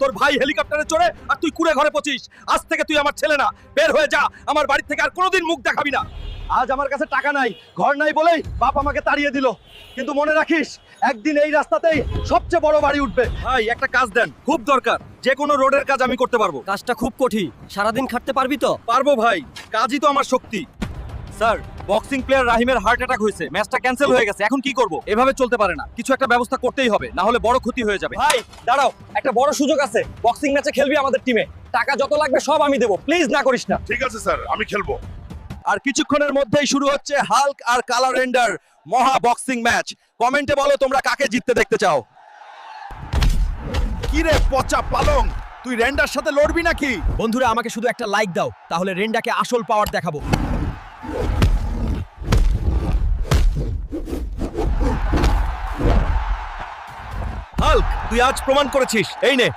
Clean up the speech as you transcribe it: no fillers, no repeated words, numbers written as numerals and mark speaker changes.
Speaker 1: তোর ভাই হেলিকপ্টারে চড়ে আর তুই কুড়ে ঘরে পচিস। আজ থেকে তুই আমার ছেলে না, বের হয়ে যা। আমার বাড়ি থেকে আর কোনোদিন মুখ দেখাবি না। আজ আমার কাছে টাকা নাই, ঘর নাই বলেই বাপ আমাকে তাড়িয়ে দিল, কিন্তু মনে রাখিস একদিন এই রাস্তাতেই সবচেয়ে বড় বাড়ি উঠবে। ভাই একটা কাজ দেন, খুব দরকার। যে কোনো রোডের কাজ আমি করতে পারবো।
Speaker 2: কাজটা খুব কঠিন, সারাদিন খাটতে পারবি তো?
Speaker 1: পারবো ভাই, কাজই তো আমার শক্তি। স্যার, বক্সিং প্লেয়ার রাহিমের হার্ট অ্যাটাক হয়েছে, ম্যাচটা ক্যান্সেল হয়ে গেছে। এখন কি করব? এভাবে চলতে পারে না, কিছু একটা ব্যবস্থা করতেই হবে, না হলে বড় ক্ষতি হয়ে যাবে। ভাই দাঁড়াও, একটা বড় সুযোগ আছে। বক্সিং ম্যাচে খেলবি আমাদের টিমে, টাকা যত লাগবে সব আমি দেবো, প্লিজ না করিস না।
Speaker 3: ঠিক আছে স্যার, আমি খেলবো।
Speaker 1: আর কিছুক্ষণের মধ্যেই শুরু হচ্ছে হাল্ক আর কালা রেন্ডার মহা বক্সিং ম্যাচ। কমেন্টে বলো তোমরা কাকে জিততে দেখতে চাও।
Speaker 3: কি রে পচা পালং, তুই রেন্ডার সাথে লড়বি নাকি?
Speaker 1: বন্ধুরা আমাকে শুধু একটা লাইক দাও, তাহলে রেন্ডাকে আসল পাওয়ার দেখাবো। হাল্ক, তুই আজ প্রমাণ করেছিস, এই নে।